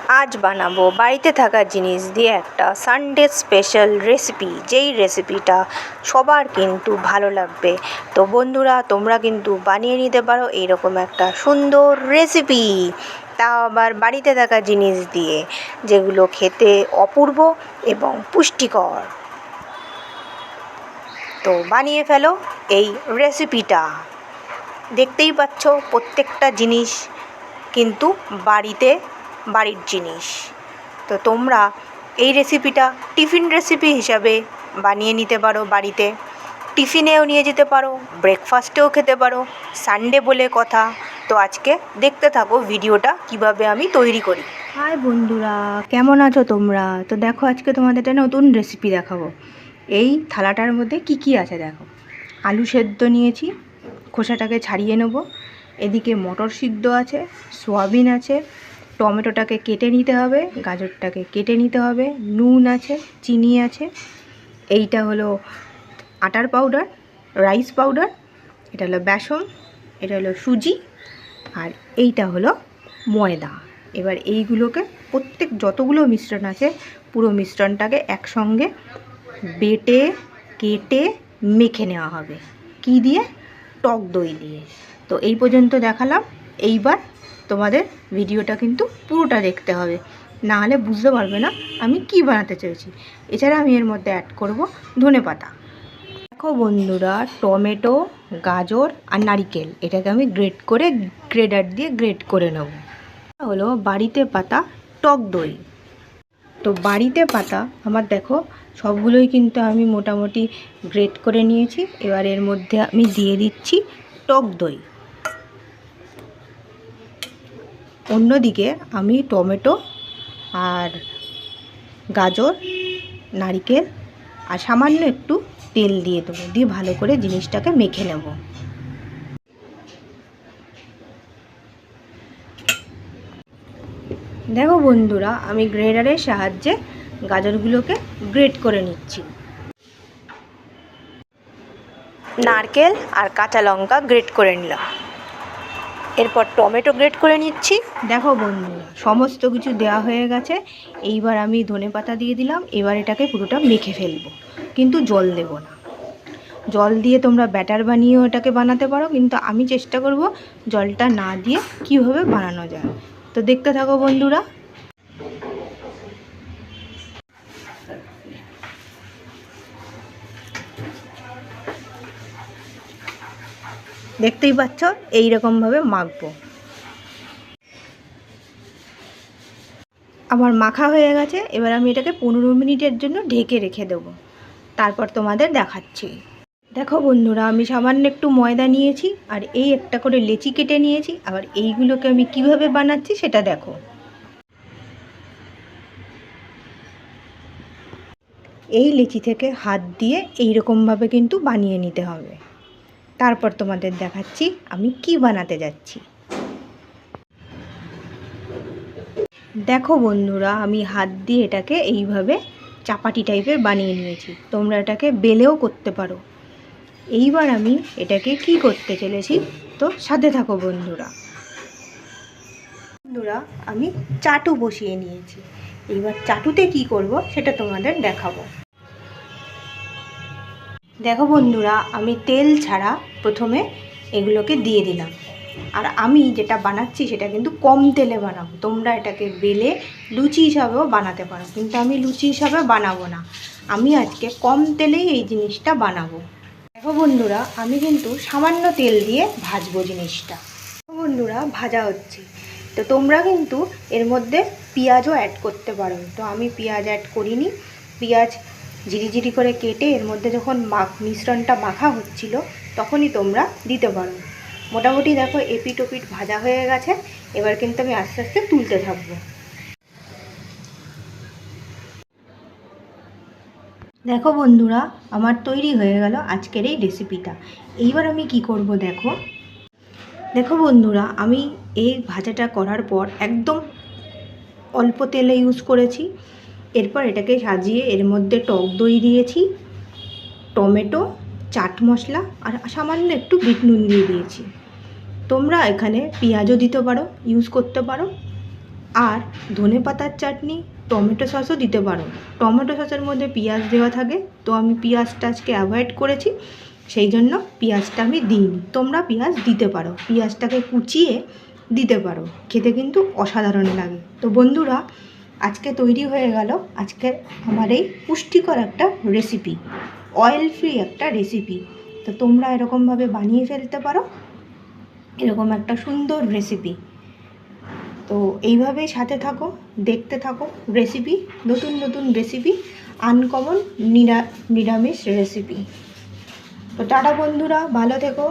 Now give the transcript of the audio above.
আজ বানাবো বাড়িতে থাকা জিনিস দিয়ে একটা সানডে স্পেশাল রেসিপি, যেই রেসিপিটা সবার কিন্তু ভালো লাগবে। তো বন্ধুরা, তোমরা কিন্তু বানিয়ে নিতে পারো এইরকম একটা সুন্দর রেসিপি, তাও আবার বাড়িতে থাকা জিনিস দিয়ে, যেগুলো খেতে অপূর্ব এবং পুষ্টিকর। তো বানিয়ে ফেলো এই রেসিপিটা। দেখতেই পাচ্ছ প্রত্যেকটা জিনিস কিন্তু বাড়ির জিনিস। তো তোমরা এই রেসিপিটা টিফিন রেসিপি হিসাবে বানিয়ে নিতে পারো, বাড়িতে টিফিনেও নিয়ে যেতে পারো, ব্রেকফাস্টেও খেতে পারো, সানডে বলে কথা। তো আজকে দেখতে থাকো ভিডিওটা কিভাবে আমি তৈরি করি। হাই বন্ধুরা, কেমন আছো তোমরা? তো দেখো, আজকে তোমাদের একটা নতুন রেসিপি দেখাবো। এই থালাটার মধ্যে কি আছে দেখো। আলু সেদ্ধ নিয়েছি, খোসাটাকে ছাড়িয়ে নেব। এদিকে মটর সিদ্ধ আছে, সয়াবিন আছে, টমেটোটাকে কেটে নিতে হবে, গাজরটাকে কেটে নিতে হবে, নুন আছে, চিনি আছে। এইটা হলো আটার পাউডার, রাইস পাউডার, এটা হলো বেসন, এটা হলো সুজি, আর এইটা হলো ময়দা। এবার এইগুলোকে যতগুলো মিশ্রণ আছে পুরো মিশ্রণটাকে একসঙ্গে বেটে কেটে মেখে নেওয়া হবে। কি দিয়ে? টক দই দিয়ে। তো এই পর্যন্ত দেখালাম। এইবার তোমাদের ভিডিওটা কিন্তু পুরোটা দেখতে হবে, না হলে বুঝতে পারবে না আমি কি বানাতে চেয়েছি। এছাড়া আমি এর মধ্যে অ্যাড করব ধনেপাতা। দেখো বন্ধুরা, টমেটো, গাজর আর নারকেল এটাকে আমি গ্রেডার দিয়ে গ্রেড করে নেব। হলো বাড়িতে পাতা টক দই। তো বাড়িতে পাতা আমার দেখো সবগুলোই কিন্তু আমি মোটামুটি গ্রেড করে নিয়েছি। এবার এর মধ্যে আমি দিয়ে দিচ্ছি টক দই। অন্যদিকে আমি টমেটো আর গাজর, নারকেল আর সামান্য একটু তেল দিয়ে দেবো, দিয়ে ভালো করে জিনিসটাকে মেখে নেব। দেখো বন্ধুরা, আমি গ্রেডারের সাহায্যে গাজরগুলোকে গ্রেড করে নিচ্ছি। নারকেল আর কাঁচা লঙ্কা গ্রেড করে নিলাম। এরপর টমেটো গ্রেড করে নিচ্ছি। দেখো বন্ধুরা, সমস্ত কিছু দেওয়া হয়ে গেছে। এইবার আমি ধনেপাতা দিয়ে দিলাম। এবার এটাকে পুরোটা মেখে ফেলবো, কিন্তু জল দেব না। জল দিয়ে তোমরা ব্যাটার বানিয়েও এটাকে বানাতে পারো, কিন্তু আমি চেষ্টা করব জলটা না দিয়ে কীভাবে বানানো যায়। তো দেখতে থাকো বন্ধুরা। দেখতেই পাচ্ছ এইরকমভাবে মাখবো। আমার মাখা হয়ে গেছে। এবার আমি এটাকে 15 মিনিটের জন্য ঢেকে রেখে দেবো, তারপর তোমাদের দেখাচ্ছি। দেখো বন্ধুরা, আমি সামান্য একটু ময়দা নিয়েছি আর এই একটা করে লেচি কেটে নিয়েছি। আবার এইগুলোকে আমি কিভাবে বানাচ্ছি সেটা দেখো। এই লেচি থেকে হাত দিয়ে এইরকমভাবে কিন্তু বানিয়ে নিতে হবে। তারপর তোমাদের দেখাচ্ছি আমি কি বানাতে যাচ্ছি। দেখো বন্ধুরা, আমি হাত দিয়ে এটাকে এইভাবে চাপাটি টাইপের বানিয়ে নিয়েছি। তোমরা এটাকে বেলেও করতে পারো। এইবার আমি এটাকে কি করতে চলেছি, তো সাথে থাকো বন্ধুরা। আমি চাটু বসিয়ে নিয়েছি। এইবার চাটুতে কি করব সেটা তোমাদের দেখাবো। দেখো বন্ধুরা, আমি তেল ছাড়া প্রথমে এগুলোকে দিয়ে দিলাম। আর আমি যেটা বানাচ্ছি সেটা কিন্তু কম তেলে বানাবো। তোমরা এটাকে বেলে লুচি হিসাবেও বানাতে পারো, কিন্তু আমি লুচি হিসাবে বানাবো না। আমি আজকে কম তেলেই এই জিনিসটা বানাবো। দেখো বন্ধুরা, আমি কিন্তু সামান্য তেল দিয়ে ভাজবো জিনিসটা। বন্ধুরা, ভাজা হচ্ছে। তো তোমরা কিন্তু এর মধ্যে পেঁয়াজও অ্যাড করতে পারো। তো আমি পেঁয়াজ অ্যাড করিনি। পেঁয়াজ ঝিরিঝিরি করে কেটে এর মধ্যে যখন মিশ্রণটা মাখা হচ্ছিল তখনই তোমরা দিতে পারো। মোটামুটি দেখো এপিট ওপিট ভাজা হয়ে গেছে। এবার কিন্তু আমি আস্তে আস্তে তুলতে থাকবো। দেখো বন্ধুরা, আমার তৈরি হয়ে গেল আজকের এই রেসিপিটা। এইবার আমি কি করব দেখো। দেখো বন্ধুরা, আমি এই ভাজাটা করার পর একদম অল্প তেলে ইউজ করেছি। এরপর এটাকে সাজিয়ে এর মধ্যে টক দই দিয়েছি, টমেটো, চাট মশলা আর সামান্য একটু বিট নুন দিয়ে দিয়েছি। তোমরা এখানে পেঁয়াজও দিতে পারো, ইউজ করতে পারো। আর ধনে পাতার চাটনি টমেটো সসও দিতে পারো। টমেটো সসের মধ্যে পেঁয়াজ দেওয়া থাকে, তো আমি পেঁয়াজটা আজকে অ্যাভয়েড করেছি, সেই জন্য পেঁয়াজটা আমি দিইনি। তোমরা পেঁয়াজ দিতে পারো, পেঁয়াজটাকে কুচিয়ে দিতে পারো, খেতে কিন্তু অসাধারণ লাগে। তো বন্ধুরা, আজকে তৈরি হয়ে গেল আজকে আমার এই পুষ্টিকর একটা রেসিপি, অয়েল ফ্রি একটা রেসিপি। তো তোমরা এরকমভাবে বানিয়ে ফেলতে পারো এরকম একটা সুন্দর রেসিপি। তো এইভাবেই সাথে থাকো, দেখতে থাকো রেসিপি, নতুন নতুন রেসিপি, আনকমন নিরামিষ রেসিপি। তো টাটা বন্ধুরা, ভালো থেকো,